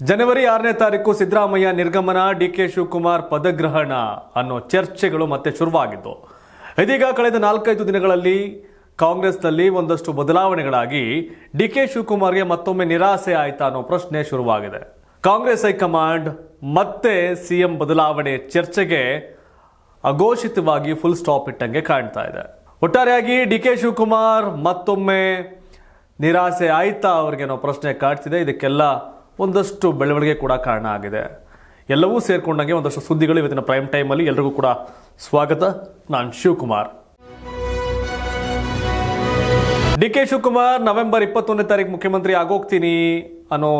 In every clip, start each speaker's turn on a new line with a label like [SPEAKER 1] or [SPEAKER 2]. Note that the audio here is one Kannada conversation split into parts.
[SPEAKER 1] ಜನವರಿ 6ನೇ ತಾರೀಕು ಸಿದ್ದರಾಮಯ್ಯ ನಿರ್ಗಮನ, ಡಿಕೆ ಶಿವಕುಮಾರ್ ಪದಗ್ರಹಣ ಅನ್ನೋ ಚರ್ಚೆಗಳು ಮತ್ತೆ ಶುರುವಾಗಿದ್ದು, ಇದೀಗ ಕಳೆದ 4-5 ದಿನಗಳಲ್ಲಿ ಕಾಂಗ್ರೆಸ್ನಲ್ಲಿ ಒಂದಷ್ಟು ಬದಲಾವಣೆಗಳಾಗಿ ಡಿಕೆ ಶಿವಕುಮಾರ್ಗೆ ಮತ್ತೊಮ್ಮೆ ನಿರಾಸೆ ಆಯ್ತಾ ಅನ್ನೋ ಪ್ರಶ್ನೆ ಶುರುವಾಗಿದೆ. ಕಾಂಗ್ರೆಸ್ ಹೈಕಮಾಂಡ್ ಮತ್ತೆ ಸಿಎಂ ಬದಲಾವಣೆ ಚರ್ಚೆಗೆ ಅಘೋಷಿತವಾಗಿ ಫುಲ್ ಸ್ಟಾಪ್ ಇಟ್ಟಂಗೆ ಕಾಣ್ತಾ ಇದೆ. ಒಟ್ಟಾರೆಯಾಗಿ ಡಿಕೆ ಶಿವಕುಮಾರ್ ಮತ್ತೊಮ್ಮೆ ನಿರಾಸೆ ಆಯ್ತಾ ಅವ್ರಿಗೆ ಅನ್ನೋ ಪ್ರಶ್ನೆ ಕಾಡ್ತಿದೆ. ಇದಕ್ಕೆಲ್ಲ ಒಂದಷ್ಟು ಬೆಳವಣಿಗೆ ಕೂಡ ಕಾರಣ ಆಗಿದೆ. ಎಲ್ಲವೂ ಸೇರ್ಕೊಂಡಂಗೆ ಒಂದಷ್ಟು ಸುದ್ದಿಗಳು ಇವತ್ತಿನ ಪ್ರೈಮ್ ಟೈಮಲ್ಲಿ. ಎಲ್ರಿಗೂ ಕೂಡ ಸ್ವಾಗತ. ನಾನು ಶಿವಕುಮಾರ್. ಡಿಕೆ ಶಿವಕುಮಾರ್ ನವೆಂಬರ್ 21ನೇ ತಾರೀಕು ಮುಖ್ಯಮಂತ್ರಿ ಆಗೋಗ್ತೀನಿ ಅನ್ನೋ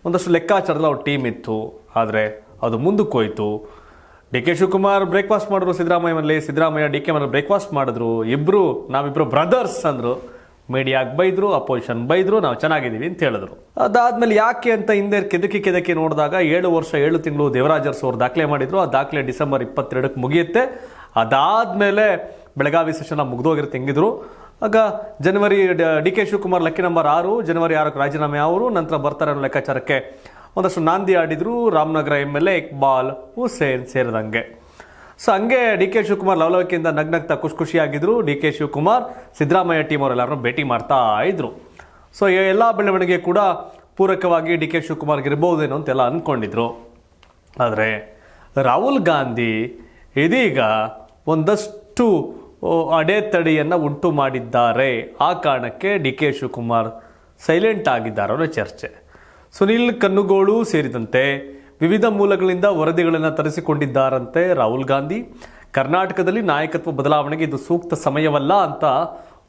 [SPEAKER 1] ಒಂದಷ್ಟು ಲೆಕ್ಕಾಚಾರದ ಅವ್ರ ಟೀಮ್ ಇತ್ತು. ಆದರೆ ಅದು ಮುಂದಕ್ಕೆ ಹೋಯ್ತು. ಡಿಕೆ ಶಿವಕುಮಾರ್ ಬ್ರೇಕ್ಫಾಸ್ಟ್ ಮಾಡಿದ್ರು ಸಿದ್ದರಾಮಯ್ಯ ಮನೇಲಿ, ಸಿದ್ದರಾಮಯ್ಯ ಡಿಕೆ ಮನೇಲಿ ಬ್ರೇಕ್ಫಾಸ್ಟ್ ಮಾಡಿದ್ರು. ನಾವಿಬ್ರು ಬ್ರದರ್ಸ್ ಅಂದ್ರು. ಮೀಡಿಯಾಗೆ ಬೈದ್ರು, ಅಪೋಸಿಷನ್ ಬೈದ್ರು, ನಾವು ಚೆನ್ನಾಗಿದ್ದೀವಿ ಅಂತ ಹೇಳಿದ್ರು. ಅದಾದ್ಮೇಲೆ ಯಾಕೆ ಅಂತ ಹಿಂದೆ ಕೆದಕಿ ನೋಡಿದಾಗ 7 ವರ್ಷ 7 ತಿಂಗಳು ದೇವರಾಜ್ ಅರಸು ಅವರು ದಾಖಲೆ ಮಾಡಿದ್ರು. ಆ ದಾಖಲೆ ಡಿಸೆಂಬರ್ 22ಕ್ಕೆ ಮುಗಿಯುತ್ತೆ. ಅದಾದ್ಮೇಲೆ ಬೆಳಗಾವಿ ಸೆಷನ್ ಮುಗ್ದೋಗಿರುತ್ತೆ ಹೆಂಗಿದ್ರು. ಆಗ ಜನವರಿ ಡಿಕೆ ಶಿವಕುಮಾರ್ ಲಕ್ಕಿ ನಂಬರ್ 6, ಜನವರಿ 6ಕ್ಕೆ ರಾಜೀನಾಮೆ ಅವರು ನಂತರ ಬರ್ತಾರೆ ಅನ್ನೋ ಲೆಕ್ಕಾಚಾರಕ್ಕೆ ಒಂದಷ್ಟು ನಾಂದಿ ಆಡಿದ್ರು. ರಾಮನಗರ MLA ಇಕ್ಬಾಲ್ ಹುಸೇನ್ ಸೇರಿದಂಗೆ. ಸೊ ಹಂಗೆ ಡಿ ಕೆ ಶಿವಕುಮಾರ್ ಲವಲವಿಕೆಯಿಂದ ನಗ್ನಗ್ತಾ ಖುಷಿಯಾಗಿದ್ರು. ಡಿ ಕೆ ಶಿವಕುಮಾರ್ ಸಿದ್ದರಾಮಯ್ಯ ಟೀಮ್ ಅವರೆಲ್ಲರನ್ನು ಭೇಟಿ ಮಾಡ್ತಾ ಇದ್ರು. ಸೊ ಎಲ್ಲ ಬೆಳವಣಿಗೆ ಕೂಡ ಪೂರಕವಾಗಿ ಡಿ ಕೆ ಶಿವಕುಮಾರ್ಗೆ ಇರ್ಬೋದೇನೋ ಅಂತೆಲ್ಲ ಅಂದ್ಕೊಂಡಿದ್ರು. ಆದರೆ ರಾಹುಲ್ ಗಾಂಧಿ ಇದೀಗ ಒಂದಷ್ಟು ಅಡೆತಡೆಯನ್ನು ಉಂಟು ಮಾಡಿದ್ದಾರೆ. ಆ ಕಾರಣಕ್ಕೆ ಡಿ ಕೆ ಶಿವಕುಮಾರ್ ಸೈಲೆಂಟ್ ಆಗಿದ್ದಾರೆ ಅನ್ನೋ ಚರ್ಚೆ. ಸುನಿಲ್ ಕನ್ನುಗೋಳು ಸೇರಿದಂತೆ ವಿವಿಧ ಮೂಲಗಳಿಂದ ವರದಿಗಳನ್ನು ತರಿಸಿಕೊಂಡಿದ್ದಾರಂತೆ ರಾಹುಲ್ ಗಾಂಧಿ. ಕರ್ನಾಟಕದಲ್ಲಿ ನಾಯಕತ್ವ ಬದಲಾವಣೆಗೆ ಇದು ಸೂಕ್ತ ಸಮಯವಲ್ಲ ಅಂತ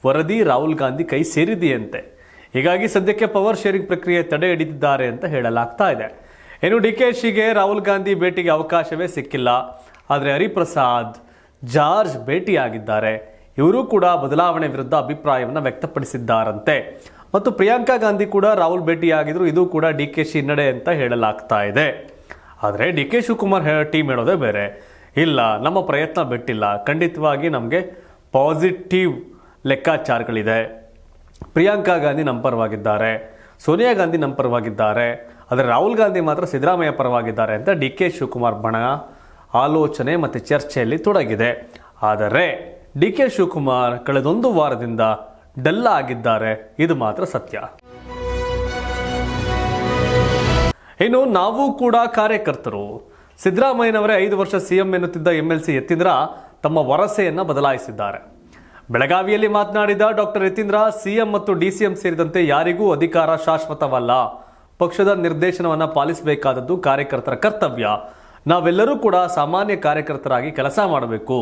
[SPEAKER 1] ವರದಿ ರಾಹುಲ್ ಗಾಂಧಿ ಕೈ ಸೇರಿದೆಯಂತೆ. ಹೀಗಾಗಿ ಸದ್ಯಕ್ಕೆ ಪವರ್ ಶೇರಿಂಗ್ ಪ್ರಕ್ರಿಯೆ ತಡೆ ಹಿಡಿದಿದ್ದಾರೆ ಅಂತ ಹೇಳಲಾಗ್ತಾ ಇದೆ. ಇನ್ನು DKಶಿಗೆ ರಾಹುಲ್ ಗಾಂಧಿ ಭೇಟಿಗೆ ಅವಕಾಶವೇ ಸಿಕ್ಕಿಲ್ಲ. ಆದರೆ ಹರಿಪ್ರಸಾದ್ ಜಾರ್ಜ್ ಭೇಟಿಯಾಗಿದ್ದಾರೆ. ಇವರು ಕೂಡ ಬದಲಾವಣೆ ವಿರುದ್ಧ ಅಭಿಪ್ರಾಯವನ್ನು ವ್ಯಕ್ತಪಡಿಸಿದ್ದಾರಂತೆ. ಮತ್ತು ಪ್ರಿಯಾಂಕಾ ಗಾಂಧಿ ಕೂಡ ರಾಹುಲ್ ಭೇಟಿಯಾಗಿದ್ರು. ಇದು ಕೂಡ DKಶಿ ಹಿನ್ನಡೆ ಅಂತ ಹೇಳಲಾಗ್ತಾ ಇದೆ. ಆದರೆ ಡಿ ಕೆ ಶಿವಕುಮಾರ್ ಟೀಮ್ ಹೇಳೋದೇ ಬೇರೆ. ಇಲ್ಲ, ನಮ್ಮ ಪ್ರಯತ್ನ ಬಿಟ್ಟಿಲ್ಲ, ಖಂಡಿತವಾಗಿ ನಮಗೆ ಪಾಸಿಟಿವ್ ಲೆಕ್ಕಾಚಾರಗಳಿದೆ. ಪ್ರಿಯಾಂಕಾ ಗಾಂಧಿ ನಮ್ಮ ಪರವಾಗಿದ್ದಾರೆ, ಸೋನಿಯಾ ಗಾಂಧಿ ನಮ್ಮ ಪರವಾಗಿದ್ದಾರೆ, ಆದರೆ ರಾಹುಲ್ ಗಾಂಧಿ ಮಾತ್ರ ಸಿದ್ದರಾಮಯ್ಯ ಪರವಾಗಿದ್ದಾರೆ ಅಂತ ಡಿ ಕೆ ಶಿವಕುಮಾರ್ ಬಣ ಆಲೋಚನೆ ಮತ್ತು ಚರ್ಚೆಯಲ್ಲಿ ತೊಡಗಿದೆ. ಆದರೆ ಡಿ ಕೆ ಶಿವಕುಮಾರ್ ಕಳೆದೊಂದು ವಾರದಿಂದ ಡಲ್ ಆಗಿದ್ದಾರೆ, ಇದು ಮಾತ್ರ ಸತ್ಯ. ಇನ್ನು ನಾವು ಕೂಡ ಕಾರ್ಯಕರ್ತರು. ಸಿದ್ದರಾಮಯ್ಯನವರೇ 5 ವರ್ಷ ಸಿಎಂ ಎನ್ನುತ್ತಿದ್ದ MLC ಯತೀಂದ್ರ ತಮ್ಮ ವರಸೆಯನ್ನ ಬದಲಾಯಿಸಿದ್ದಾರೆ. ಬೆಳಗಾವಿಯಲ್ಲಿ ಮಾತನಾಡಿದ ಡಾಕ್ಟರ್ ಯತೀಂದ್ರ, ಸಿಎಂ ಮತ್ತು DCM ಸೇರಿದಂತೆ ಯಾರಿಗೂ ಅಧಿಕಾರ ಶಾಶ್ವತವಲ್ಲ. ಪಕ್ಷದ ನಿರ್ದೇಶನವನ್ನು ಪಾಲಿಸಬೇಕಾದದ್ದು ಕಾರ್ಯಕರ್ತರ ಕರ್ತವ್ಯ. ನಾವೆಲ್ಲರೂ ಕೂಡ ಸಾಮಾನ್ಯ ಕಾರ್ಯಕರ್ತರಾಗಿ ಕೆಲಸ ಮಾಡಬೇಕು.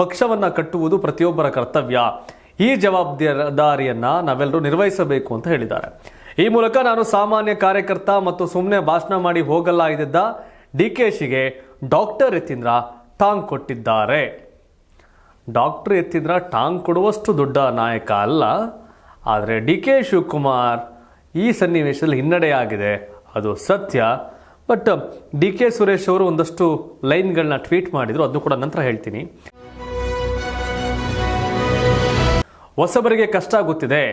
[SPEAKER 1] ಪಕ್ಷವನ್ನ ಕಟ್ಟುವುದು ಪ್ರತಿಯೊಬ್ಬರ ಕರ್ತವ್ಯ. ಈ ಜವಾಬ್ದಾರಿಯನ್ನ ನಾವೆಲ್ಲರೂ ನಿರ್ವಹಿಸಬೇಕು ಅಂತ ಹೇಳಿದ್ದಾರೆ. ಈ ಮೂಲಕ ನಾನು ಸಾಮಾನ್ಯ ಕಾರ್ಯಕರ್ತ ಮತ್ತು ಸುಮ್ಮನೆ ಭಾಷಣ ಮಾಡಿ ಹೋಗಲ್ಲ ಇದ್ದ DKಶಿಗೆ ಡಾಕ್ಟರ್ ಯತೀಂದ್ರ ಟಾಂಗ್ ಕೊಟ್ಟಿದ್ದಾರೆ. ಡಾಕ್ಟರ್ ಯತೀಂದ್ರ ಟಾಂಗ್ ಕೊಡುವಷ್ಟು ದೊಡ್ಡ ನಾಯಕ ಅಲ್ಲ. ಆದರೆ ಡಿ ಕೆ ಶಿವಕುಮಾರ್ ಈ ಸನ್ನಿವೇಶದಲ್ಲಿ ಹಿನ್ನಡೆಯಾಗಿದೆ, ಅದು ಸತ್ಯ. ಬಟ್ DK ಸುರೇಶ್ ಅವರು ಒಂದಷ್ಟು ಲೈನ್ಗಳನ್ನ ಟ್ವೀಟ್ ಮಾಡಿದ್ರು, ಅದನ್ನು ಕೂಡ ನಂತರ ಹೇಳ್ತೀನಿ. ಹೊಸಬರಿಗೆ ಕಷ್ಟ ಗೊತ್ತಿದೆ.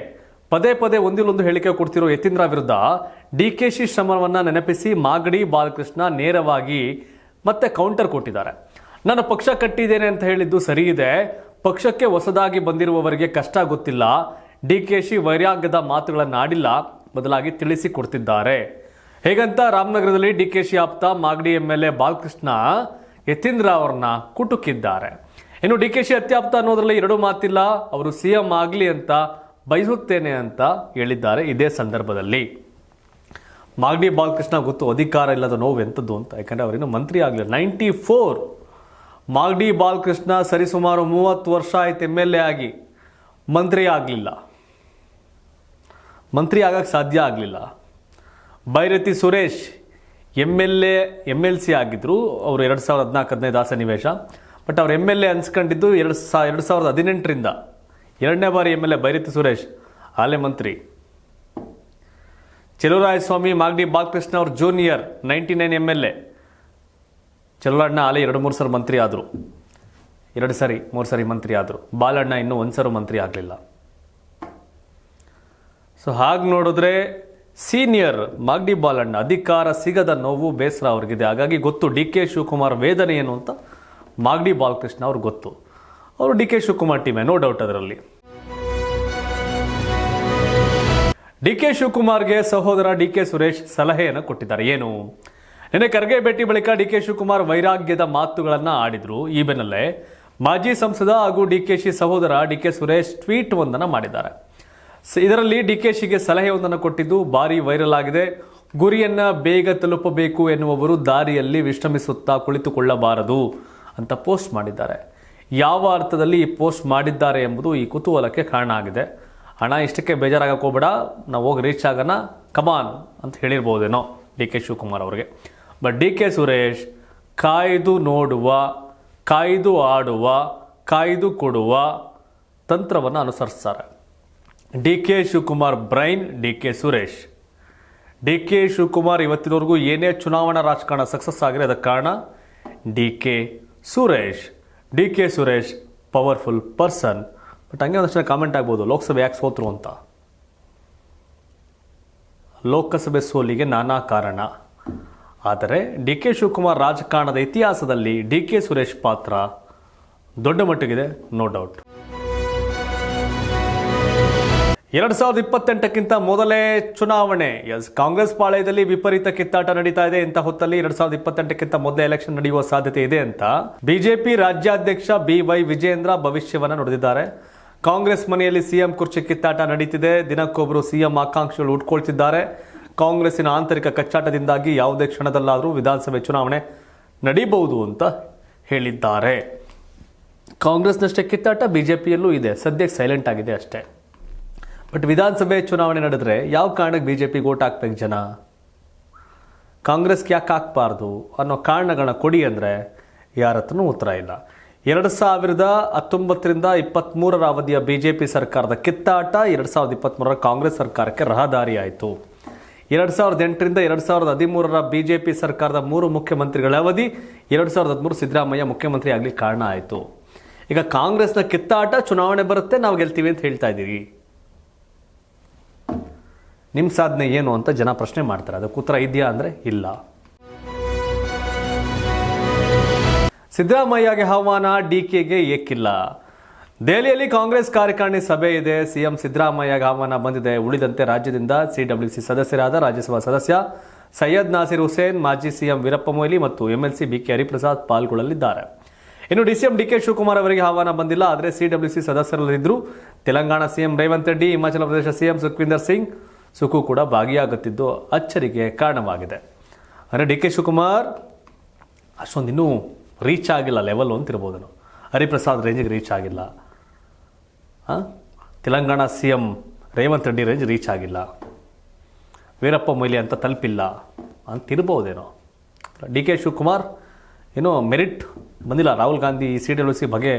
[SPEAKER 1] ಪದೇ ಒಂದಿಲ್ಲೊಂದು ಹೇಳಿಕೆ ಕೊಡ್ತಿರೋ ಯತೀಂದ್ರ ವಿರುದ್ಧ DKಶಿ ಶ್ರಮವನ್ನು ನೆನಪಿಸಿ ಮಾಗಡಿ ಬಾಲಕೃಷ್ಣ ನೇರವಾಗಿ ಮತ್ತೆ ಕೌಂಟರ್ ಕೊಟ್ಟಿದ್ದಾರೆ. ನಾನು ಪಕ್ಷ ಕಟ್ಟಿದ್ದೇನೆ ಅಂತ ಹೇಳಿದ್ದು ಸರಿ ಇದೆ. ಪಕ್ಷಕ್ಕೆ ಹೊಸದಾಗಿ ಬಂದಿರುವವರಿಗೆ ಕಷ್ಟ ಗೊತ್ತಿಲ್ಲ. DKಶಿ ವೈರಾಗ್ಯದ ಮಾತುಗಳನ್ನು ಆಡಿಲ್ಲ, ಬದಲಾಗಿ ತಿಳಿಸಿ ಕೊಡ್ತಿದ್ದಾರೆ. ಹೇಗಂತ ರಾಮನಗರದಲ್ಲಿ DKಶಿ ಆಪ್ತ ಮಾಗಡಿ MLA ಬಾಲಕೃಷ್ಣ ಯತೀಂದ್ರ ಅವ್ರನ್ನ ಕುಟುಕಿದ್ದಾರೆ. ಇನ್ನು DKಶಿ ಅತ್ಯಾಪ್ತ ಅನ್ನೋದ್ರಲ್ಲಿ 2 ಮಾತಿಲ್ಲ. ಅವರು CM ಆಗಲಿ ಅಂತ ಬಯಸುತ್ತೇನೆ ಅಂತ ಹೇಳಿದ್ದಾರೆ. ಇದೇ ಸಂದರ್ಭದಲ್ಲಿ ಮಾಗಡಿ ಬಾಲಕೃಷ್ಣ ಗೊತ್ತು ಅಧಿಕಾರ ಇಲ್ಲದ ನೋವು ಎಂಥದ್ದು ಅಂತ. ಯಾಕಂದರೆ ಅವರಿನ್ನು ಮಂತ್ರಿ ಆಗಲಿಲ್ಲ. 94 ಮಾಗಡಿ ಬಾಲಕೃಷ್ಣ ಸರಿಸುಮಾರು 30 ವರ್ಷ ಆಯ್ತು MLA ಆಗಿ, ಮಂತ್ರಿ ಆಗಲಿಲ್ಲ, ಮಂತ್ರಿ ಆಗಕ್ಕೆ ಸಾಧ್ಯ ಆಗಲಿಲ್ಲ. ಬೈರತಿ ಸುರೇಶ್ MLC ಆಗಿದ್ರು. ಅವರು 2014-15 ಆ ಸನ್ನಿವೇಶ. ಬಟ್ ಅವ್ರು MLA ಅನ್ಸ್ಕೊಂಡಿದ್ದು 2018ರಿಂದ 2ನೇ ಬಾರಿ MLA ಬೈರತಿ ಸುರೇಶ್, ಹಾಲೆ ಮಂತ್ರಿ. ಚೆಲುವರಾಯಸ್ವಾಮಿ ಮಾಗಡಿ ಬಾಲಕೃಷ್ಣ ಅವ್ರ ಜೂನಿಯರ್, 99 MLA. ಚೆಲುವಣ್ಣ ಹಾಲೆ 2-3 ಸರಿ ಮಂತ್ರಿ ಆದರು, 3 ಸರಿ ಮಂತ್ರಿ ಆದರು. ಬಾಲಣ್ಣ ಇನ್ನೂ 1 ಸರಿ ಮಂತ್ರಿ ಆಗಲಿಲ್ಲ. ಸೊ ಹಾಗೆ ನೋಡಿದ್ರೆ ಸೀನಿಯರ್ ಮಾಗಡಿ ಬಾಲಣ್ಣ ಅಧಿಕಾರ ಸಿಗದ ನೋವು ಬೇಸರ ಅವ್ರಿಗಿದೆ. ಹಾಗಾಗಿ ಗೊತ್ತು ಡಿ ಕೆ ಶಿವಕುಮಾರ್ ವೇದನೆ ಏನು ಅಂತ ಮಾಗಡಿ ಬಾಲಕೃಷ್ಣ ಅವ್ರಿಗೆ ಗೊತ್ತು. ಅವರು ಡಿ ಕೆ ಶಿವಕುಮಾರ್ ಟೀಮೇ, ನೋ ಡೌಟ್ ಅದರಲ್ಲಿ. ಡಿ ಕೆ ಶಿವಕುಮಾರ್ಗೆ ಸಹೋದರ ಡಿ ಕೆ ಸುರೇಶ್ ಸಲಹೆಯನ್ನು ಕೊಟ್ಟಿದ್ದಾರೆ. ಏನು? ನಿನ್ನೆ ಖರ್ಗೆ ಭೇಟಿ ಬಳಿಕ ಡಿ ಕೆ ಶಿವಕುಮಾರ್ ವೈರಾಗ್ಯದ ಮಾತುಗಳನ್ನು ಆಡಿದ್ರು. ಈ ಬೆನ್ನಲ್ಲೇ ಮಾಜಿ ಸಂಸದ ಹಾಗೂ ಡಿ ಕೆ ಶಿ ಸಹೋದರ ಡಿ ಕೆ ಸುರೇಶ್ ಟ್ವೀಟ್ ಒಂದನ್ನು ಮಾಡಿದ್ದಾರೆ. ಇದರಲ್ಲಿ ಡಿ ಕೆ ಶಿಗೆ ಸಲಹೆಯೊಂದನ್ನು ಕೊಟ್ಟಿದ್ದು ಭಾರಿ ವೈರಲ್ ಆಗಿದೆ. ಗುರಿಯನ್ನ ಬೇಗ ತಲುಪಬೇಕು ಎನ್ನುವವರು ದಾರಿಯಲ್ಲಿ ವಿಶ್ರಮಿಸುತ್ತಾ ಕುಳಿತುಕೊಳ್ಳಬಾರದು ಅಂತ ಪೋಸ್ಟ್ ಮಾಡಿದ್ದಾರೆ. ಯಾವ ಅರ್ಥದಲ್ಲಿ ಈ ಪೋಸ್ಟ್ ಮಾಡಿದ್ದಾರೆ ಎಂಬುದು ಈ ಕುತೂಹಲಕ್ಕೆ ಕಾರಣ ಆಗಿದೆ. ಹಣ ಇಷ್ಟಕ್ಕೆ ಬೇಜಾರಾಗಕ್ಕೆ ಹೋಗ್ಬೇಡ, ನಾವು ಹೋಗಿ ರೀಚ್ ಆಗೋಣ ಕಮಾನ್ ಅಂತ ಹೇಳಿರ್ಬೋದೇನೋ ಡಿ ಕೆ ಶಿವಕುಮಾರ್ ಅವರಿಗೆ. ಬಟ್ ಡಿ ಕೆ ಸುರೇಶ್ ಕಾಯ್ದು ನೋಡುವ, ಕಾಯ್ದು ಆಡುವ, ಕಾಯ್ದು ಕೊಡುವ ತಂತ್ರವನ್ನು ಅನುಸರಿಸ್ತಾರೆ. ಡಿ ಕೆ ಶಿವಕುಮಾರ್ ಬ್ರೈನ್ ಡಿ ಕೆ ಸುರೇಶ್. ಡಿ ಕೆ ಶಿವಕುಮಾರ್ ಇವತ್ತಿನವರೆಗೂ ಏನೇ ಚುನಾವಣಾ ರಾಜಕಾರಣ ಸಕ್ಸಸ್ ಆಗಿದೆ ಅದಕ್ಕೆ ಕಾರಣ D K Suresh. D K Suresh powerful person. But ಹಂಗೆ ಒಂದಷ್ಟು ಕಾಮೆಂಟ್ ಆಗ್ಬೋದು, ಲೋಕಸಭೆ ಯಾಕೆ ಸೋತರು ಅಂತ. ಲೋಕಸಭೆ ಸೋಲಿಗೆ ನಾನಾ ಕಾರಣ. ಆದರೆ ಡಿ ಕೆ ಶಿವಕುಮಾರ್ ರಾಜಕಾರಣದ ಇತಿಹಾಸದಲ್ಲಿ ಡಿ ಕೆ ಸುರೇಶ್ ಪಾತ್ರ ದೊಡ್ಡ ಮಟ್ಟಿಗಿದೆ, ನೋ ಡೌಟ್. 2028ಕ್ಕಿಂತ ಮೊದಲೇ ಚುನಾವಣೆ. ಕಾಂಗ್ರೆಸ್ ಪಾಳಯದಲ್ಲಿ ವಿಪರೀತ ಕಿತ್ತಾಟ ನಡೀತಾ ಇದೆ. ಇಂಥ ಹೊತ್ತಲ್ಲಿ 2028ಕ್ಕಿಂತ ಮೊದಲೇ ಎಲೆಕ್ಷನ್ ನಡೆಯುವ ಸಾಧ್ಯತೆ ಇದೆ ಅಂತ ಬಿಜೆಪಿ ರಾಜ್ಯಾಧ್ಯಕ್ಷ BY ವಿಜೇಂದ್ರ ಭವಿಷ್ಯವನ್ನು ನುಡಿದಿದ್ದಾರೆ. ಕಾಂಗ್ರೆಸ್ ಮನೆಯಲ್ಲಿ ಸಿಎಂ ಕುರ್ಚಿ ಕಿತ್ತಾಟ ನಡೀತಿದೆ. ದಿನಕ್ಕೊಬ್ಬರು ಸಿಎಂ ಆಕಾಂಕ್ಷಿಗಳು ಉಟ್ಕೊಳ್ತಿದ್ದಾರೆ. ಕಾಂಗ್ರೆಸ್ಸಿನ ಆಂತರಿಕ ಕಚ್ಚಾಟದಿಂದಾಗಿ ಯಾವುದೇ ಕ್ಷಣದಲ್ಲಾದರೂ ವಿಧಾನಸಭೆ ಚುನಾವಣೆ ನಡೀಬಹುದು ಅಂತ ಹೇಳಿದ್ದಾರೆ. ಕಾಂಗ್ರೆಸ್ನಷ್ಟೇ ಕಿತ್ತಾಟ ಬಿಜೆಪಿಯಲ್ಲೂ ಇದೆ, ಸದ್ಯಕ್ಕೆ ಸೈಲೆಂಟ್ ಆಗಿದೆ ಅಷ್ಟೇ. ಬಟ್ ವಿಧಾನಸಭೆ ಚುನಾವಣೆ ನಡೆದ್ರೆ ಯಾವ ಕಾರಣಕ್ಕೆ ಬಿಜೆಪಿಗೆ ಓಟ್ ಹಾಕ್ಬೇಕು ಜನ, ಕಾಂಗ್ರೆಸ್ಗೆ ಯಾಕೆ ಹಾಕ್ಬಾರ್ದು ಅನ್ನೋ ಕಾರಣಗಳನ್ನ ಕೊಡಿ ಅಂದರೆ ಯಾರ ಹತ್ರನೂ ಉತ್ತರ ಇಲ್ಲ. 2019ರಿಂದ 23ರ ಅವಧಿಯ ಬಿಜೆಪಿ ಸರ್ಕಾರದ ಕಿತ್ತಾಟ 2023ರ ಕಾಂಗ್ರೆಸ್ ಸರ್ಕಾರಕ್ಕೆ ರಹದಾರಿ ಆಯಿತು. 2008ರಿಂದ 2013ರ ಬಿಜೆಪಿ ಸರ್ಕಾರದ 3 ಮುಖ್ಯಮಂತ್ರಿಗಳ ಅವಧಿ 2013 ಸಿದ್ದರಾಮಯ್ಯ ಮುಖ್ಯಮಂತ್ರಿ ಆಗಲಿಕ್ಕೆ ಕಾರಣ ಆಯಿತು. ಈಗ ಕಾಂಗ್ರೆಸ್ನ ಕಿತ್ತಾಟ ಚುನಾವಣೆ ಬರುತ್ತೆ, ನಾವು ಗೆಲ್ತೀವಿ ಅಂತ ಹೇಳ್ತಾ ಇದ್ದೀವಿ. ನಿಮ್ಮ ಸಾಧನೆ ಏನು ಅಂತ ಜನ ಪ್ರಶ್ನೆ ಮಾಡ್ತಾರೆ. ಅದಕ್ಕೆ ಉತ್ತರ ಇದೆಯಾ ಅಂದರೆ ಇಲ್ಲ. ಸಿದ್ದರಾಮಯ್ಯಗೆ ಆಹ್ವಾನ, ಡಿಕೆಗೆ ಏಕಿಲ್ಲ. ದೆಹಲಿಯಲ್ಲಿ ಕಾಂಗ್ರೆಸ್ ಕಾರ್ಯಕಾರಿಣಿ ಸಭೆ ಇದೆ. ಸಿಎಂ ಸಿದ್ದರಾಮಯ್ಯಗೆ ಆಹ್ವಾನ ಬಂದಿದೆ. ಉಳಿದಂತೆ ರಾಜ್ಯದಿಂದ CWC ಸದಸ್ಯರಾದ ರಾಜ್ಯಸಭಾ ಸದಸ್ಯ ಸೈಯದ್ ನಾಸಿರ್ ಹುಸೇನ್, ಮಾಜಿ ಸಿಎಂ ವೀರಪ್ಪ ಮೊಯ್ಲಿ ಮತ್ತು MLC BK ಹರಿಪ್ರಸಾದ್ ಪಾಲ್ಗೊಳ್ಳಲಿದ್ದಾರೆ. ಇನ್ನು DCM DK ಶಿವಕುಮಾರ್ ಅವರಿಗೆ ಆಹ್ವಾನ ಬಂದಿಲ್ಲ. ಆದರೆ CWC ಸದಸ್ಯರಲ್ಲಿದ್ದರು. Telangana CM Revanth Reddy, Himachal Pradesh CM Sukhwinder Singh ಸುಖು ಕೂಡ ಭಾಗಿಯಾಗುತ್ತಿದ್ದು ಅಚ್ಚರಿಗೆ ಕಾರಣವಾಗಿದೆ. ಅಂದರೆ DK ಶಿವಕುಮಾರ್ ಅಷ್ಟೊಂದು ಇನ್ನೂ ರೀಚ್ ಆಗಿಲ್ಲ, ಲೆವೆಲ್ ಅಂತಿರ್ಬೋದು. ಹರಿಪ್ರಸಾದ್ ರೇಂಜಿಗೆ ರೀಚ್ ಆಗಿಲ್ಲ. Telangana CM Revanth Reddy range reach ಆಗಿಲ್ಲ. ವೀರಪ್ಪ ಮೊಯ್ಲಿ ಅಂತ ತಲುಪಿಲ್ಲ ಅಂತಿರ್ಬೋದೇನೋ. DK ಶಿವಕುಮಾರ್ ಏನೋ ಮೆರಿಟ್ ಬಂದಿಲ್ಲ. ರಾಹುಲ್ ಗಾಂಧಿ CWC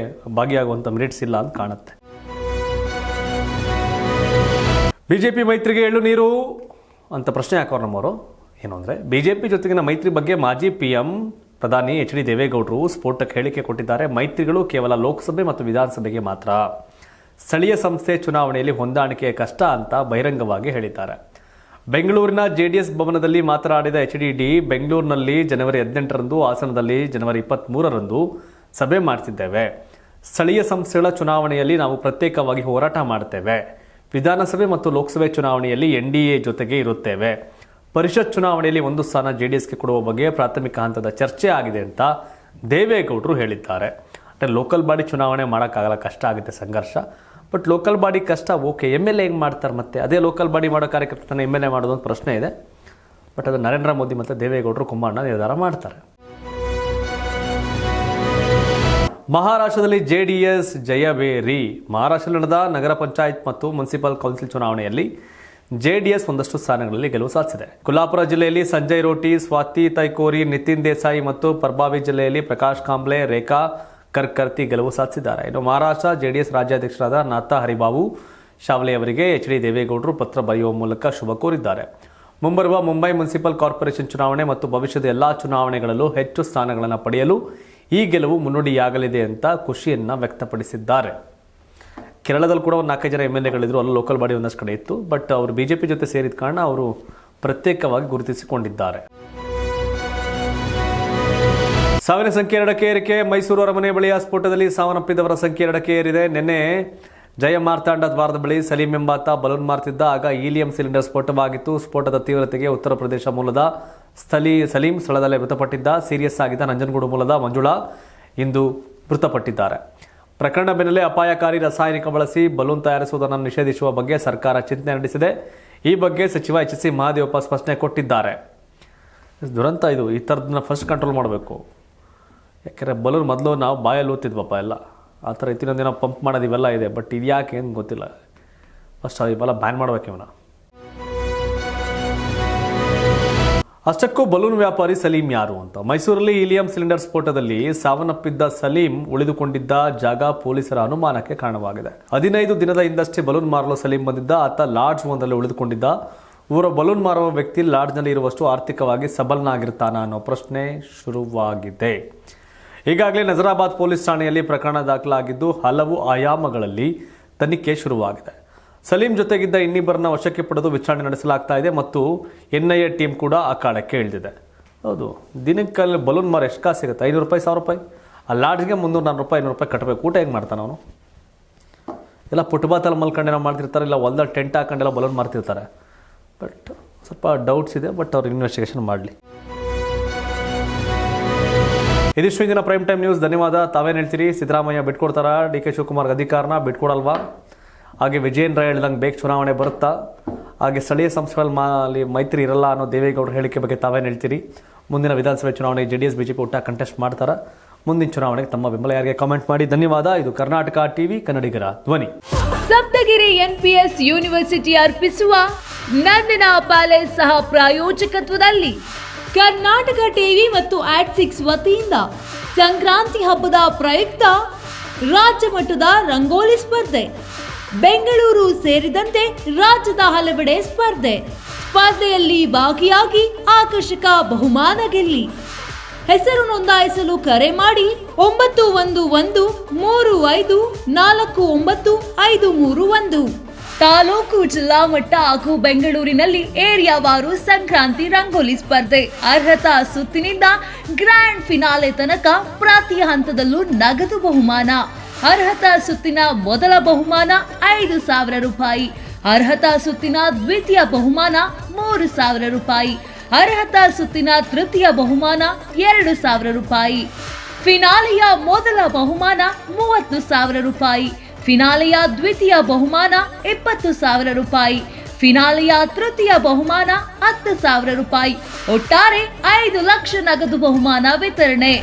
[SPEAKER 1] ಭಾಗಿಯಾಗುವಂಥ ಮೆರಿಟ್ಸ್ ಇಲ್ಲ ಅಂತ ಕಾಣುತ್ತೆ. ಬಿಜೆಪಿ ಮೈತ್ರಿಗೆ ಎಳ್ಳು ನೀರು ಅಂತ ಪ್ರಶ್ನೆ ಹಾಕೋರು ನಮ್ಮವರು. ಏನು ಅಂದರೆ ಬಿಜೆಪಿ ಜೊತೆಗಿನ ಮೈತ್ರಿ ಬಗ್ಗೆ ಮಾಜಿ PM ಪ್ರಧಾನಿ HD ದೇವೇಗೌಡರು ಸ್ಫೋಟಕ ಹೇಳಿಕೆ ಕೊಟ್ಟಿದ್ದಾರೆ. ಮೈತ್ರಿಗಳು ಕೇವಲ ಲೋಕಸಭೆ ಮತ್ತು ವಿಧಾನಸಭೆಗೆ ಮಾತ್ರ, ಸ್ಥಳೀಯ ಸಂಸ್ಥೆ ಚುನಾವಣೆಯಲ್ಲಿ ಹೊಂದಾಣಿಕೆ ಕಷ್ಟ ಅಂತ ಬಹಿರಂಗವಾಗಿ ಹೇಳಿದ್ದಾರೆ. ಬೆಂಗಳೂರಿನ JDS ಭವನದಲ್ಲಿ ಮಾತನಾಡಿದ HDD, ಬೆಂಗಳೂರಿನಲ್ಲಿ ಜನವರಿ 18ರಂದು, ಹಾಸನದಲ್ಲಿ ಜನವರಿ 23ರಂದು ಸಭೆ ಮಾಡ್ತಿದ್ದೇವೆ. ಸ್ಥಳೀಯ ಸಂಸ್ಥೆಗಳ ಚುನಾವಣೆಯಲ್ಲಿ ನಾವು ಪ್ರತ್ಯೇಕವಾಗಿ ಹೋರಾಟ ಮಾಡ್ತೇವೆ. ವಿಧಾನಸಭೆ ಮತ್ತು ಲೋಕಸಭೆ ಚುನಾವಣೆಯಲ್ಲಿ NDA ಜೊತೆಗೆ ಇರುತ್ತೇವೆ. ಪರಿಷತ್ ಚುನಾವಣೆಯಲ್ಲಿ 1 ಸ್ಥಾನ JDSಗೆ ಕೊಡುವ ಬಗ್ಗೆ ಪ್ರಾಥಮಿಕ ಹಂತದ ಚರ್ಚೆ ಆಗಿದೆ ಅಂತ ದೇವೇಗೌಡರು ಹೇಳಿದ್ದಾರೆ. ಅಂದರೆ ಲೋಕಲ್ ಬಾಡಿ ಚುನಾವಣೆ ಮಾಡೋಕ್ಕಾಗಲ್ಲ, ಕಷ್ಟ ಆಗುತ್ತೆ, ಸಂಘರ್ಷ. ಬಟ್ ಲೋಕಲ್ ಬಾಡಿ ಕಷ್ಟ, ಓಕೆ. MLA ಹೆಂಗೆ ಮಾಡ್ತಾರೆ ಮತ್ತೆ? ಅದೇ ಲೋಕಲ್ ಬಾಡಿ ಮಾಡೋ ಕಾರ್ಯಕರ್ತನ MLA ಮಾಡೋದು ಒಂದು ಪ್ರಶ್ನೆ ಇದೆ. ಬಟ್ ಅದು ನರೇಂದ್ರ ಮೋದಿ ಮತ್ತು ದೇವೇಗೌಡರು ಕುಮಾರಣ್ಣ ನಿರ್ಧಾರ ಮಾಡ್ತಾರೆ. ಮಹಾರಾಷ್ಟ್ರದಲ್ಲಿ JDS ಜಯವೇರಿ. ಮಹಾರಾಷ್ಟ್ರದಲ್ಲಿ ನಡೆದ ನಗರ ಪಂಚಾಯತ್ ಮತ್ತು ಮುನ್ಸಿಪಲ್ ಕೌನ್ಸಿಲ್ ಚುನಾವಣೆಯಲ್ಲಿ JDS ಒಂದಷ್ಟು ಸ್ಥಾನಗಳಲ್ಲಿ ಗೆಲುವು ಸಾಧಿಸಿದೆ. ಕೊಲ್ಹಾಪುರ ಜಿಲ್ಲೆಯಲ್ಲಿ ಸಂಜಯ್ ರೋಟಿ, ಸ್ವಾತಿ ತೈಕೋರಿ, ನಿತಿನ್ ದೇಸಾಯಿ ಮತ್ತು ಪರ್ಬಾವಿ ಜಿಲ್ಲೆಯಲ್ಲಿ ಪ್ರಕಾಶ್ ಕಾಂಬ್ಳೆ, ರೇಖಾ ಕರ್ಕರ್ತಿ ಗೆಲುವು ಸಾಧಿಸಿದ್ದಾರೆ. ಇನ್ನು ಮಹಾರಾಷ್ಟ್ರ JDS ರಾಜ್ಯಾಧ್ಯಕ್ಷರಾದ ನಾಥಾ ಹರಿಬಾಬು ಶಾವ್ಲೆ ಅವರಿಗೆ HD ದೇವೇಗೌಡರು ಪತ್ರ ಬರೆಯುವ ಮೂಲಕ ಶುಭ ಕೋರಿದ್ದಾರೆ. ಮುಂಬರುವ ಮುಂಬೈ ಮುನ್ಸಿಪಲ್ ಕಾರ್ಪೊರೇಷನ್ ಚುನಾವಣೆ ಮತ್ತು ಭವಿಷ್ಯದ ಎಲ್ಲಾ ಚುನಾವಣೆಗಳಲ್ಲೂ ಹೆಚ್ಚು ಸ್ಥಾನಗಳನ್ನು ಪಡೆಯಲು ಈ ಗೆಲುವು ಮುನ್ನುಡಿಯಾಗಲಿದೆ ಅಂತ ಖುಷಿಯನ್ನ ವ್ಯಕ್ತಪಡಿಸಿದ್ದಾರೆ. ಕೇರಳದಲ್ಲಿ ಕೂಡ ಒಂದು 4-5 ಜನ MLA ಗಳಿದ್ರು, ಅಲ್ಲಿ ಲೋಕಲ್ ಬಾಡಿ ಒಂದಷ್ಟು ಕಡೆ ಇತ್ತು. ಬಟ್ ಅವರು BJP ಜೊತೆ ಸೇರಿದ ಕಾರಣ ಅವರು ಪ್ರತ್ಯೇಕವಾಗಿ ಗುರುತಿಸಿಕೊಂಡಿದ್ದಾರೆ. ಸಾವಿನ ಸಂಖ್ಯೆ 2ಕ್ಕೆ ಏರಿಕೆ. ಮೈಸೂರು ಅರಮನೆ ಬಳಿಯ ಸ್ಫೋಟದಲ್ಲಿ ಸಾವನ್ನಪ್ಪಿದವರ ಸಂಖ್ಯೆ 2ಕ್ಕೆ ಏರಿದೆ. ನಿನ್ನೆ ಜಯ ಮಾರ್ತಾಂಡ ದ್ವಾರದ ಬಳಿ ಸಲೀಂ ಎಂಬಾತ ಬಲೂನ್ ಮಾರ್ತಿದ್ದ. ಆಗ ಹೀಲಿಯಂ ಸಿಲಿಂಡರ್ ಸ್ಫೋಟವಾಗಿತ್ತು. ಸ್ಫೋಟದ ತೀವ್ರತೆಗೆ ಉತ್ತರ ಪ್ರದೇಶ ಮೂಲದ ಸಲೀಂ ಸ್ಥಳದಲ್ಲೇ ಮೃತಪಟ್ಟಿದ್ದ. ಸೀರಿಯಸ್ ಆಗಿದ್ದ ನಂಜನಗೂಡು ಮೂಲದ ಮಂಜುಳಾ ಇಂದು ಮೃತಪಟ್ಟಿದ್ದಾರೆ. ಪ್ರಕರಣ ಬೆನ್ನಲ್ಲೇ ಅಪಾಯಕಾರಿ ರಾಸಾಯನಿಕ ಬಳಸಿ ಬಲೂನ್ ತಯಾರಿಸುವುದನ್ನು ನಿಷೇಧಿಸುವ ಬಗ್ಗೆ ಸರ್ಕಾರ ಚಿಂತನೆ ನಡೆಸಿದೆ. ಈ ಬಗ್ಗೆ ಸಚಿವ HC ಮಹದೇವಪ್ಪ ಸ್ಪಷ್ಟನೆ ಕೊಟ್ಟಿದ್ದಾರೆ. ದುರಂತ ಇದು. ಈ ಥರದನ್ನ ಫಸ್ಟ್ ಕಂಟ್ರೋಲ್ ಮಾಡಬೇಕು. ಯಾಕೆಂದರೆ ಬಲೂನ್ ಮೊದಲು ನಾವು ಬಾಯಲ್ಲಿ ಓದ್ತಿದ್ವಪ್ಪ ಎಲ್ಲ, ಆ ಥರ ಇತ್ತಿನೊಂದಿನ ಪಂಪ್ ಮಾಡೋದು ಇವೆಲ್ಲ ಇದೆ. ಬಟ್ ಇದು ಯಾಕೆ ಏನು ಗೊತ್ತಿಲ್ಲ. ಫಸ್ಟ್ ಇವೆಲ್ಲ ಬ್ಯಾನ್ ಮಾಡ್ಬೇಕು ಇವನ್ನ. ಅಷ್ಟಕ್ಕೂ ಬಲೂನ್ ವ್ಯಾಪಾರಿ ಸಲೀಂ ಯಾರು ಅಂತ. ಮೈಸೂರಲ್ಲಿ ಹೀಲಿಯಂ ಸಿಲಿಂಡರ್ ಸ್ಫೋಟದಲ್ಲಿ ಸಾವನ್ನಪ್ಪಿದ್ದ ಸಲೀಂ ಉಳಿದುಕೊಂಡಿದ್ದ ಜಾಗ ಪೊಲೀಸರ ಅನುಮಾನಕ್ಕೆ ಕಾರಣವಾಗಿದೆ. 15 ದಿನದ ಹಿಂದಷ್ಟೇ ಬಲೂನ್ ಮಾರಲು ಸಲೀಂ ಬಂದಿದ್ದ. ಆತ ಲಾಡ್ಜ್ ಒಂದರಲ್ಲಿ ಉಳಿದುಕೊಂಡಿದ್ದ. ಊರ ಬಲೂನ್ ಮಾರುವ ವ್ಯಕ್ತಿ ಲಾಡ್ಜ್ನಲ್ಲಿ ಇರುವಷ್ಟು ಆರ್ಥಿಕವಾಗಿ ಸಬಲನಾಗಿರ್ತಾನ ಅನ್ನೋ ಪ್ರಶ್ನೆ ಶುರುವಾಗಿದೆ. ಈಗಾಗಲೇ ನಜರಾಬಾದ್ ಪೊಲೀಸ್ ಠಾಣೆಯಲ್ಲಿ ಪ್ರಕರಣ ದಾಖಲಾಗಿದ್ದು ಹಲವು ಆಯಾಮಗಳಲ್ಲಿ ತನಿಖೆ ಶುರುವಾಗಿದೆ. ಸಲೀಂ ಜೊತೆಗಿದ್ದ ಇನ್ನಿಬ್ಬರನ್ನ ವಶಕ್ಕೆ ಪಡೆದು ವಿಚಾರಣೆ ನಡೆಸಲಾಗ್ತಾ ಇದೆ ಮತ್ತು NIA ಟೀಮ್ ಕೂಡ ಅಖಾಡಕ್ಕೆ ಇಳಿದಿದೆ. ಹೌದು, ದಿನಕ್ಕಲ್ಲಿ ಬಲೂನ್ ಮಾರ ಎಷ್ಟು ಕಾಸು ಸಿಗುತ್ತೆ? 500 ರೂಪಾಯಿ, 1000 ರೂಪಾಯಿ. ಆ ಲಾಡ್ಜ್ಗೆ 300-400 ರೂಪಾಯಿ, 500 ರೂಪಾಯಿ ಕಟ್ಟಬೇಕು. ಊಟ ಹೆಂಗೆ ಮಾಡ್ತಾನೆ ಅವನು? ಎಲ್ಲ ಪುಟ್ಬಾತಲ್ಲಿ ಮಲ್ಕೊಂಡೇನೋ ಮಾಡ್ತಿರ್ತಾರೆ, ಇಲ್ಲ ಹೊಲ್ದಲ್ಲಿ ಟೆಂಟ್ ಹಾಕೊಂಡೆಲ್ಲ ಬಲೂನ್ ಮಾರ್ತಿರ್ತಾರೆ. ಬಟ್ ಸ್ವಲ್ಪ ಡೌಟ್ಸ್ ಇದೆ. ಬಟ್ ಅವ್ರು ಇನ್ವೆಸ್ಟಿಗೇಷನ್ ಮಾಡಲಿ. ಇದಿಷ್ಟು ಇಂದಿನ ಪ್ರೈಮ್ ಟೈಮ್ ನ್ಯೂಸ್. ಧನ್ಯವಾದ. ತಾವೇನು ಹೇಳ್ತೀರಿ? ಸಿದ್ದರಾಮಯ್ಯ ಬಿಟ್ಕೊಡ್ತಾರ DK ಶಿವಕುಮಾರ್ಗೆ ಅಧಿಕಾರನ? ಬಿಟ್ಕೊಡಲ್ವಾ? ಹಾಗೆ ವಿಜಯೇಂದ್ರ ಹೇಳ್ದಂಗೆ ಬೇಗ ಚುನಾವಣೆ ಬರುತ್ತಾ? ಹಾಗೆ ಸ್ಥಳೀಯ ಸಂಸ್ಥೆಗಳಲ್ಲಿ ಮೈತ್ರಿ ಇರಲ್ಲ ಅನ್ನೋ ದೇವೇಗೌಡರ ಹೇಳಿಕೆ ಬಗ್ಗೆ ತಾವೇನು ಹೇಳ್ತೀರಿ? ಮುಂದಿನ ವಿಧಾನಸಭೆ ಚುನಾವಣೆಗೆ JDS BJP ಒಟ್ಟಾಗಿ ಕಂಟೆಸ್ಟ್ ಮಾಡ್ತಾರಾ? ಮುಂದಿನ ಚುನಾವಣೆಗೆ ತಮ್ಮ ಬೆಂಬಲ ಯಾರಿಗೆ? ಕಾಮೆಂಟ್ ಮಾಡಿ. ಧನ್ಯವಾದ. ಇದು ಕರ್ನಾಟಕ TV, ಕನ್ನಡಿಗರ ಧ್ವನಿ.
[SPEAKER 2] ಸಪ್ತಗಿರಿ NPS ಯೂನಿವರ್ಸಿಟಿ ಅರ್ಪಿಸುವ ನಂದನ ಪ್ಯಾಲೇಸ್ ಸಹ ಪ್ರಾಯೋಜಕತ್ವದಲ್ಲಿ ಕರ್ನಾಟಕ ಟಿವಿ ಮತ್ತು ಆಟ್6 ವತಿಯಿಂದ ಸಂಕ್ರಾಂತಿ ಹಬ್ಬದ ಪ್ರಯುಕ್ತ ರಾಜ್ಯ ಮಟ್ಟದ ರಂಗೋಲಿ ಸ್ಪರ್ಧೆ, ಬೆಂಗಳೂರು ಸೇರಿದಂತೆ ರಾಜ್ಯದ ಹಲವೆಡೆ ಸ್ಪರ್ಧೆಯಲ್ಲಿ ಭಾಗಿಯಾಗಿ ಆಕರ್ಷಕ ಬಹುಮಾನ ಗೆಲ್ಲಿ. ಹೆಸರು ನೋಂದಾಯಿಸಲು ಕರೆ ಮಾಡಿ 9113549531. ತಾಲೂಕು, ಜಿಲ್ಲಾ ಮಟ್ಟ ಹಾಗೂ ಬೆಂಗಳೂರಿನಲ್ಲಿ ಏರಿಯಾವಾರು ಸಂಕ್ರಾಂತಿ ರಂಗೋಲಿ ಸ್ಪರ್ಧೆ. ಅರ್ಹತಾ ಸುತ್ತಿನಿಂದ ಗ್ರ್ಯಾಂಡ್ ಫಿನಾಲೆ ತನಕ ಪ್ರತಿ ಹಂತದಲ್ಲೂ ನಗದು ಬಹುಮಾನ. ಅರ್ಹತಾ ಸುತ್ತಿನ ಮೊದಲ ಬಹುಮಾನ 5,000 ರೂಪಾಯಿ. ಅರ್ಹತಾ ಸುತ್ತಿನ ದ್ವಿತೀಯ ಬಹುಮಾನ 3,000 ರೂಪಾಯಿ. ಅರ್ಹತಾ ಸುತ್ತಿನ ತೃತೀಯ ಬಹುಮಾನ 2,000 ರೂಪಾಯಿ. ಫಿನಾಲೆಯ ಮೊದಲ ಬಹುಮಾನ 30,000 ರೂಪಾಯಿ. ಫಿನಾಲೆಯ ದ್ವಿತೀಯ ಬಹುಮಾನ 20,000 ರೂಪಾಯಿ. ಫಿನಾಲೆಯ ತೃತೀಯ ಬಹುಮಾನ 10,000 ರೂಪಾಯಿ. ಒಟ್ಟಾರೆ 5 ಲಕ್ಷ ನಗದು ಬಹುಮಾನ ವಿತರಣೆ.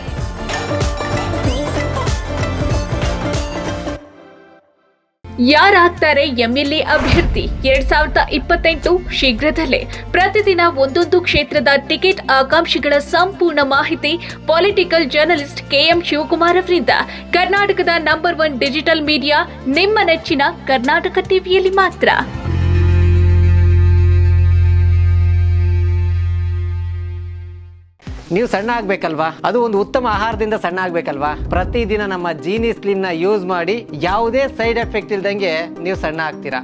[SPEAKER 2] ಯಾರಾಗ್ತಾರೆ MLA ಅಭ್ಯರ್ಥಿ? 2028 ಶೀಘ್ರದಲ್ಲೇ. ಪ್ರತಿದಿನ ಒಂದೊಂದು ಕ್ಷೇತ್ರದ ಟಿಕೆಟ್ ಆಕಾಂಕ್ಷಿಗಳ ಸಂಪೂರ್ಣ ಮಾಹಿತಿ ಪೊಲಿಟಿಕಲ್ ಜರ್ನಲಿಸ್ಟ್ KM ಶಿವಕುಮಾರ್ ಅವರಿಂದ. ಕರ್ನಾಟಕದ ನಂಬರ್ 1 ಡಿಜಿಟಲ್ ಮೀಡಿಯಾ ನಿಮ್ಮ ನೆಚ್ಚಿನ ಕರ್ನಾಟಕ ಟಿವಿಯಲ್ಲಿ ಮಾತ್ರ.
[SPEAKER 3] ನೀವು ಸಣ್ಣ ಆಗ್ಬೇಕಲ್ವಾ? ಅದು ಒಂದು ಉತ್ತಮ ಆಹಾರದಿಂದ ಸಣ್ಣ ಆಗ್ಬೇಕಲ್ವಾ? ಪ್ರತಿದಿನ ನಮ್ಮ ಜೀನಿ ಸ್ಲಿಮ್ ನ ಯೂಸ್ ಮಾಡಿ ಯಾವುದೇ ಸೈಡ್ ಎಫೆಕ್ಟ್ ಇಲ್ದಂಗೆ ನೀವು ಸಣ್ಣ ಆಗ್ತೀರಾ.